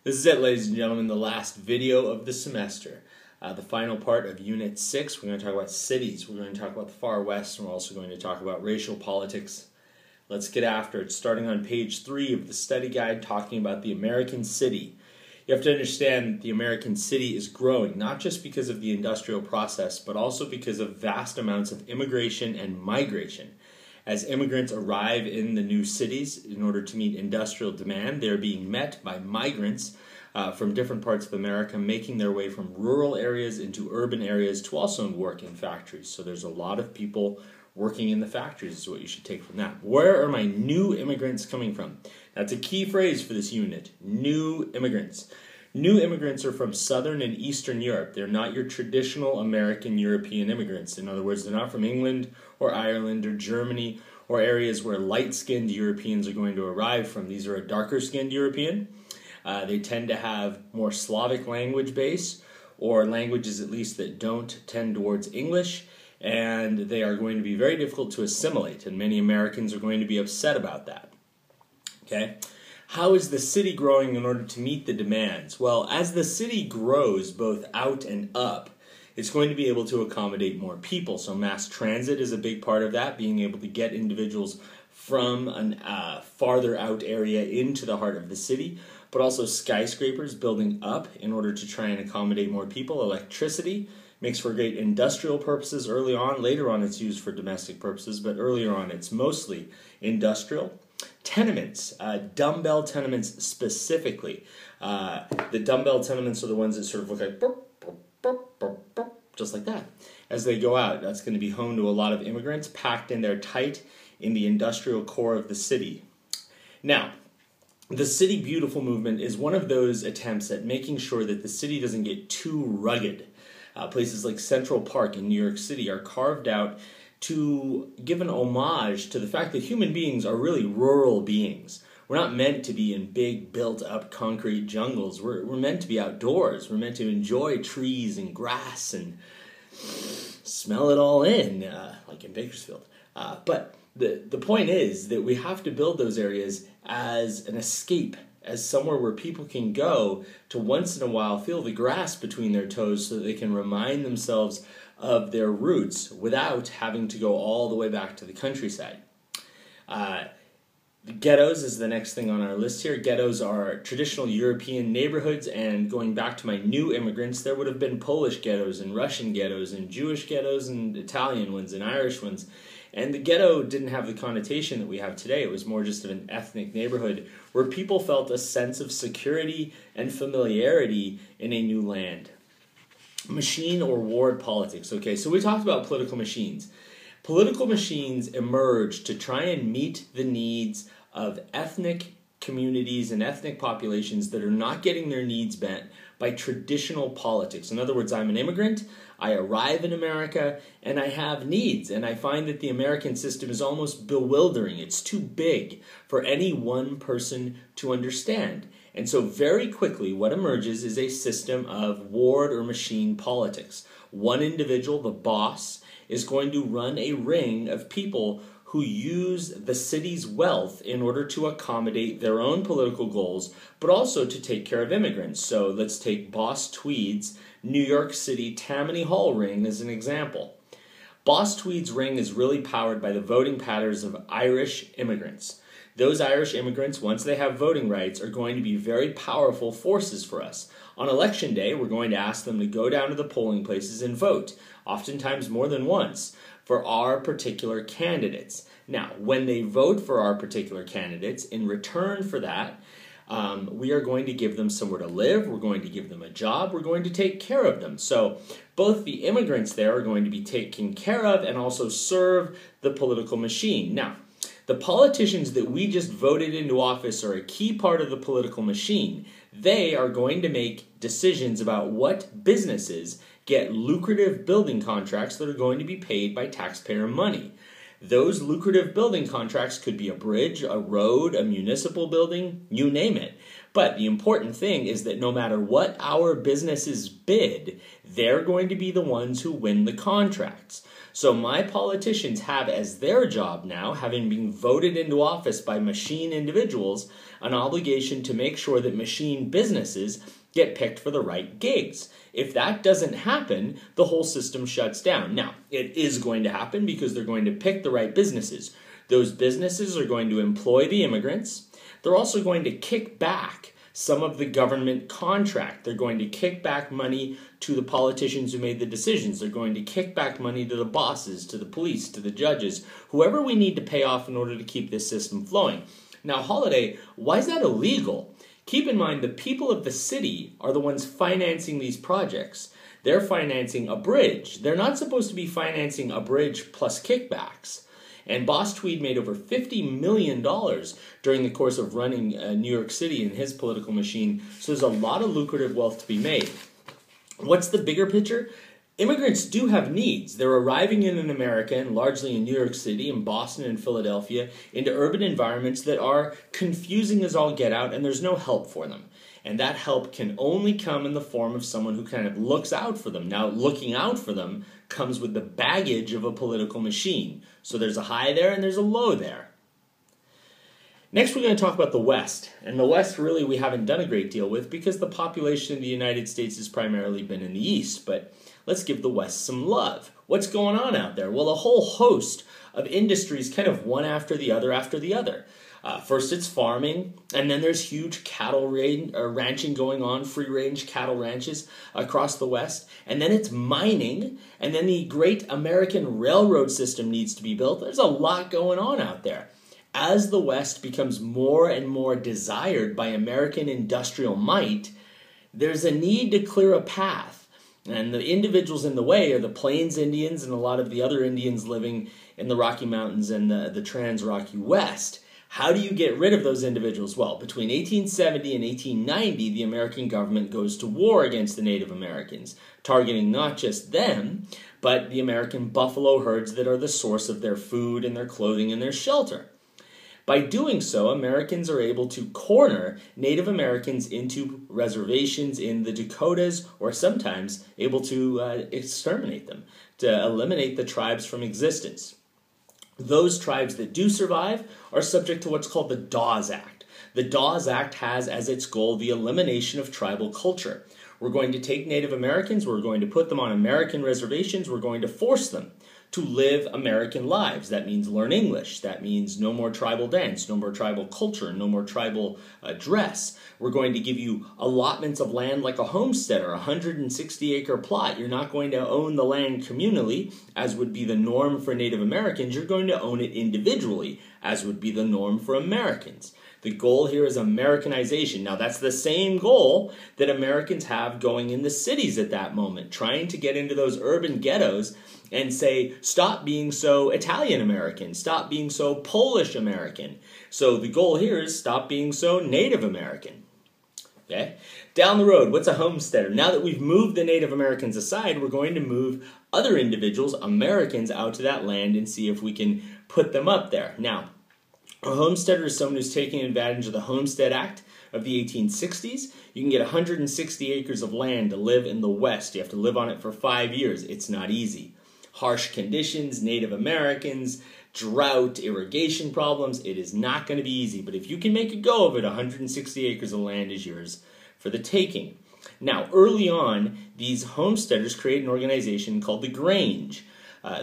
This is it, ladies and gentlemen, the last video of the semester. The final part of Unit 6, we're going to talk about cities, we're going to talk about the far west, and we're also going to talk about racial politics. Let's get after it, starting on page 3 of the study guide, talking about the American city. You have to understand the American city is growing, not just because of the industrial process, but also because of vast amounts of immigration and migration. As immigrants arrive in the new cities in order to meet industrial demand, they're being met by migrants from different parts of America, making their way from rural areas into urban areas to also work in factories. So there's a lot of people working in the factories is what you should take from that. Where are my new immigrants coming from? That's a key phrase for this unit, new immigrants. New immigrants are from Southern and Eastern Europe. They're not your traditional American European immigrants. In other words, they're not from England or Ireland or Germany or areas where light-skinned Europeans are going to arrive from. These are a darker-skinned European. They tend to have more Slavic language base, or languages at least that don't tend towards English, and they are going to be very difficult to assimilate, and many Americans are going to be upset about that. Okay? How is the city growing in order to meet the demands? Well, as the city grows both out and up, it's going to be able to accommodate more people. So mass transit is a big part of that, being able to get individuals from a farther out area into the heart of the city, but also skyscrapers building up in order to try and accommodate more people. Electricity makes for great industrial purposes early on. Later on it's used for domestic purposes, but earlier on it's mostly industrial. Tenements, dumbbell tenements specifically. The dumbbell tenements are the ones that sort of look like burp, burp, burp, burp, burp, just like that. As they go out, that's going to be home to a lot of immigrants packed in there tight in the industrial core of the city. Now, the City Beautiful movement is one of those attempts at making sure that the city doesn't get too rugged. Places like Central Park in New York City are carved out to give an homage to the fact that human beings are really rural beings. We're not meant to be in big, built-up concrete jungles. We're meant to be outdoors. We're meant to enjoy trees and grass and smell it all in, like in Bakersfield. But the point is that we have to build those areas as an escape, as somewhere where people can go to once in a while feel the grass between their toes so that they can remind themselves of their roots without having to go all the way back to the countryside. The ghettos is the next thing on our list here. Ghettos are traditional European neighborhoods, and going back to my new immigrants, there would have been Polish ghettos and Russian ghettos and Jewish ghettos and Italian ones and Irish ones. And the ghetto didn't have the connotation that we have today. It was more just of an ethnic neighborhood where people felt a sense of security and familiarity in a new land. Machine or ward politics. Okay, so we talked about political machines. Political machines emerged to try and meet the needs of ethnic communities and ethnic populations that are not getting their needs met by traditional politics. In other words, I'm an immigrant, I arrive in America, and I have needs, and I find that the American system is almost bewildering. It's too big for any one person to understand. And so very quickly, what emerges is a system of ward or machine politics. One individual, the boss, is going to run a ring of people who use the city's wealth in order to accommodate their own political goals, but also to take care of immigrants. So let's take Boss Tweed's New York City Tammany Hall ring as an example. Boss Tweed's ring is really powered by the voting patterns of Irish immigrants. Those Irish immigrants, once they have voting rights, are going to be very powerful forces for us. On election day, we're going to ask them to go down to the polling places and vote, oftentimes more than once, for our particular candidates. Now, when they vote for our particular candidates, in return for that, we are going to give them somewhere to live, we're going to give them a job, we're going to take care of them. So both the immigrants there are going to be taken care of and also serve the political machine. Now, the politicians that we just voted into office are a key part of the political machine. They are going to make decisions about what businesses get lucrative building contracts that are going to be paid by taxpayer money. Those lucrative building contracts could be a bridge, a road, a municipal building, you name it. But the important thing is that no matter what our businesses bid, they're going to be the ones who win the contracts. So my politicians have as their job now, having been voted into office by machine individuals, an obligation to make sure that machine businesses get picked for the right gigs. If that doesn't happen, the whole system shuts down. Now, it is going to happen because they're going to pick the right businesses. Those businesses are going to employ the immigrants. They're also going to kick back some of the government contract. They're going to kick back money to the politicians who made the decisions. They're going to kick back money to the bosses, to the police, to the judges, whoever we need to pay off in order to keep this system flowing. Now, Holliday, why is that illegal? Keep in mind, the people of the city are the ones financing these projects. They're financing a bridge. They're not supposed to be financing a bridge plus kickbacks. And Boss Tweed made over $50 million during the course of running New York City in his political machine. So there's a lot of lucrative wealth to be made. What's the bigger picture? Immigrants do have needs. They're arriving in America, and largely in New York City, in Boston and Philadelphia, into urban environments that are confusing as all get out, and there's no help for them. And that help can only come in the form of someone who kind of looks out for them. Now, looking out for them comes with the baggage of a political machine. So there's a high there and there's a low there. Next, we're going to talk about the West. And the West, really, we haven't done a great deal with because the population of the United States has primarily been in the East. But let's give the West some love. What's going on out there? Well, a whole host of industries, kind of one after the other after the other. First, it's farming, and then there's huge cattle ranching going on, free-range cattle ranches across the West. And then it's mining, and then the great American railroad system needs to be built. There's a lot going on out there. As the West becomes more and more desired by American industrial might, there's a need to clear a path. And the individuals in the way are the Plains Indians and a lot of the other Indians living in the Rocky Mountains and the Trans-Rocky West. How do you get rid of those individuals? Well, between 1870 and 1890, the American government goes to war against the Native Americans, targeting not just them, but the American buffalo herds that are the source of their food and their clothing and their shelter. By doing so, Americans are able to corner Native Americans into reservations in the Dakotas, or sometimes able to exterminate them, to eliminate the tribes from existence. Those tribes that do survive are subject to what's called the Dawes Act. The Dawes Act has as its goal the elimination of tribal culture. We're going to take Native Americans, we're going to put them on American reservations, we're going to force them to live American lives. That means learn English. That means no more tribal dance, no more tribal culture, no more tribal dress. We're going to give you allotments of land like a homesteader, a 160-acre plot. You're not going to own the land communally, as would be the norm for Native Americans. You're going to own it individually, as would be the norm for Americans. The goal here is Americanization. Now, that's the same goal that Americans have going in the cities at that moment, trying to get into those urban ghettos and say, stop being so Italian-American, stop being so Polish-American. So the goal here is stop being so Native American. Okay? Down the road, what's a homesteader? Now that we've moved the Native Americans aside, we're going to move other individuals, Americans, out to that land and see if we can put them up there. Now, a homesteader is someone who's taking advantage of the Homestead Act of the 1860s. You can get 160 acres of land to live in the West. You have to live on it for 5 years. It's not easy. Harsh conditions, Native Americans, drought, irrigation problems. It is not going to be easy. But if you can make a go of it, 160 acres of land is yours for the taking. Now, early on, these homesteaders create an organization called the Grange.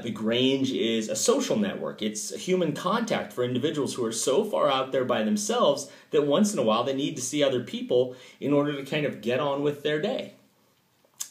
The Grange is a social network. It's a human contact for individuals who are so far out there by themselves that once in a while they need to see other people in order to kind of get on with their day.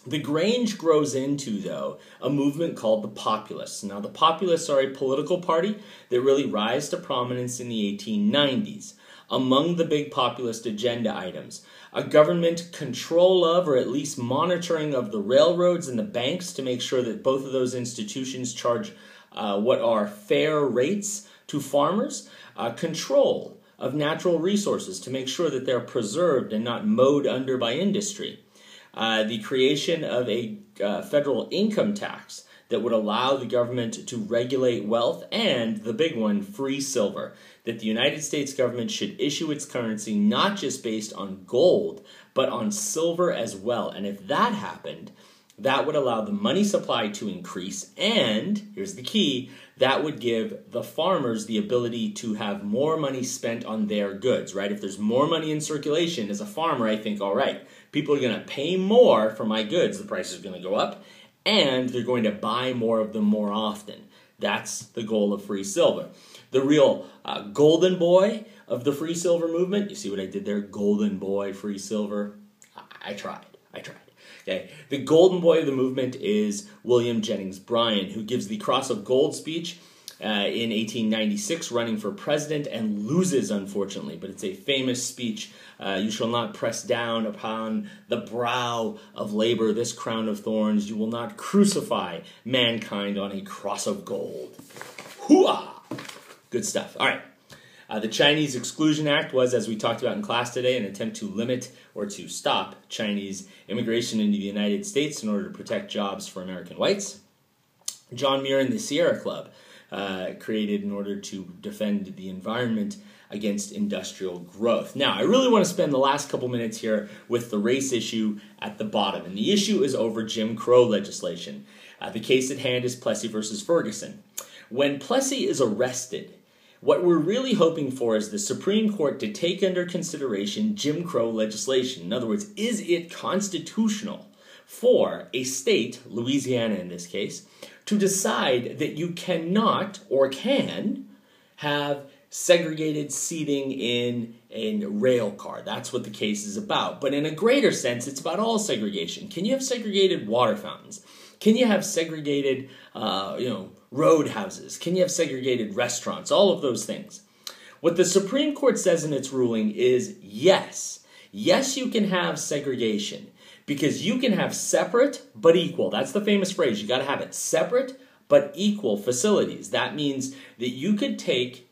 The Grange grows into, though, a movement called the Populists. Now, the Populists are a political party that really rise to prominence in the 1890s. Among the big populist agenda items, a government control of, or at least monitoring of, the railroads and the banks to make sure that both of those institutions charge what are fair rates to farmers, control of natural resources to make sure that they're preserved and not mowed under by industry, the creation of a federal income tax that would allow the government to regulate wealth, and the big one, free silver, that the United States government should issue its currency not just based on gold, but on silver as well. And if that happened, that would allow the money supply to increase, and, here's the key, that would give the farmers the ability to have more money spent on their goods, right? If there's more money in circulation, as a farmer, I think, all right, people are going to pay more for my goods, the price is going to go up, and they're going to buy more of them more often. That's the goal of free silver. The real golden boy of the free silver movement, you see what I did there? Golden boy, free silver. I tried. Okay. The golden boy of the movement is William Jennings Bryan, who gives the Cross of Gold speech in 1896, running for president, and loses, unfortunately. But it's a famous speech. You shall not press down upon the brow of labor this crown of thorns. You will not crucify mankind on a cross of gold. Hooah! Good stuff. All right. The Chinese Exclusion Act was, as we talked about in class today, an attempt to limit or to stop Chinese immigration into the United States in order to protect jobs for American whites. John Muir and the Sierra Club created in order to defend the environment against industrial growth. Now, I really want to spend the last couple minutes here with the race issue at the bottom, and the issue is over Jim Crow legislation. The case at hand is Plessy versus Ferguson. When Plessy is arrested, what we're really hoping for is the Supreme Court to take under consideration Jim Crow legislation. In other words, is it constitutional for a state, Louisiana in this case, to decide that you cannot or can have segregated seating in a rail car? That's what the case is about. But in a greater sense, it's about all segregation. Can you have segregated water fountains? Can you have segregated, road houses? Can you have segregated restaurants? All of those things. What the Supreme Court says in its ruling is yes. Yes, you can have segregation because you can have separate but equal. That's the famous phrase. You got to have it. Separate but equal facilities. That means that you could take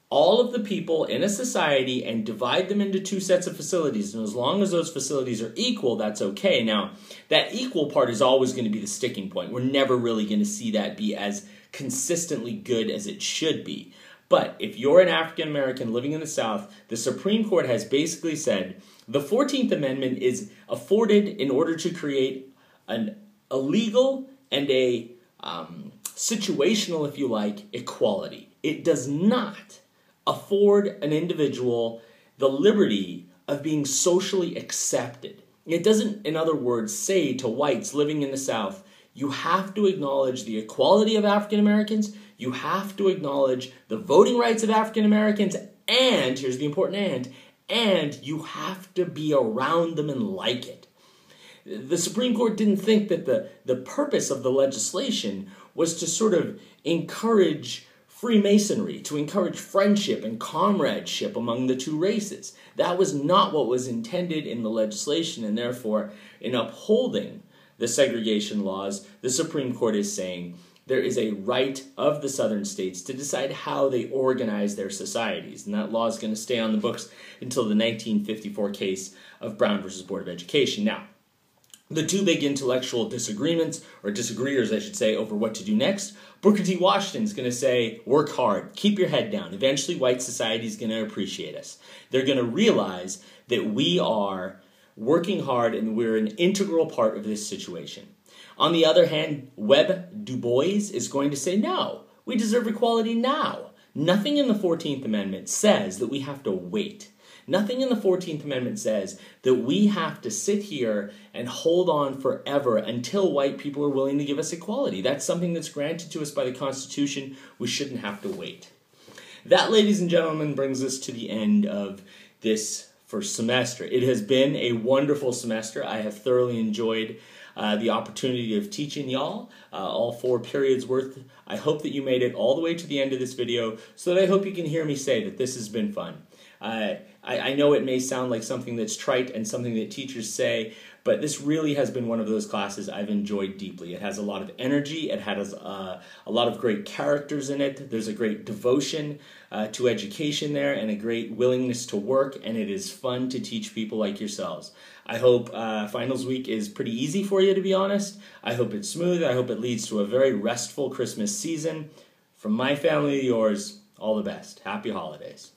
all of the people in a society and divide them into two sets of facilities. And as long as those facilities are equal, that's okay. Now, that equal part is always going to be the sticking point. We're never really going to see that be as consistently good as it should be. But if you're an African American living in the South, the Supreme Court has basically said the 14th Amendment is afforded in order to create a legal and a situational, if you like, equality. It does not afford an individual the liberty of being socially accepted. It doesn't, in other words, say to whites living in the South, you have to acknowledge the equality of African Americans, you have to acknowledge the voting rights of African Americans, and, here's the important and you have to be around them and like it. The Supreme Court didn't think that the purpose of the legislation was to sort of encourage Freemasonry, to encourage friendship and comradeship among the two races. That was not what was intended in the legislation, and therefore, in upholding the segregation laws, the Supreme Court is saying there is a right of the southern states to decide how they organize their societies, and that law is going to stay on the books until the 1954 case of Brown versus Board of Education. Now, the two big intellectual disagreements, or disagreeers I should say, over what to do next, Booker T. Washington's going to say, work hard, keep your head down. Eventually white society is going to appreciate us. They're going to realize that we are working hard and we're an integral part of this situation. On the other hand, Webb Du Bois is going to say, no, we deserve equality now. Nothing in the 14th Amendment says that we have to wait. Nothing in the 14th Amendment says that we have to sit here and hold on forever until white people are willing to give us equality. That's something that's granted to us by the Constitution. We shouldn't have to wait. That, ladies and gentlemen, brings us to the end of this first semester. It has been a wonderful semester. I have thoroughly enjoyed the opportunity of teaching y'all all 4 periods worth. I hope that you made it all the way to the end of this video, so that I hope you can hear me say that this has been fun. I know it may sound like something that's trite and something that teachers say, but this really has been one of those classes I've enjoyed deeply. It has a lot of energy. It has a lot of great characters in it. There's a great devotion to education there and a great willingness to work, and it is fun to teach people like yourselves. I hope finals week is pretty easy for you, to be honest. I hope it's smooth. I hope it leads to a very restful Christmas season. From my family to yours, all the best. Happy holidays.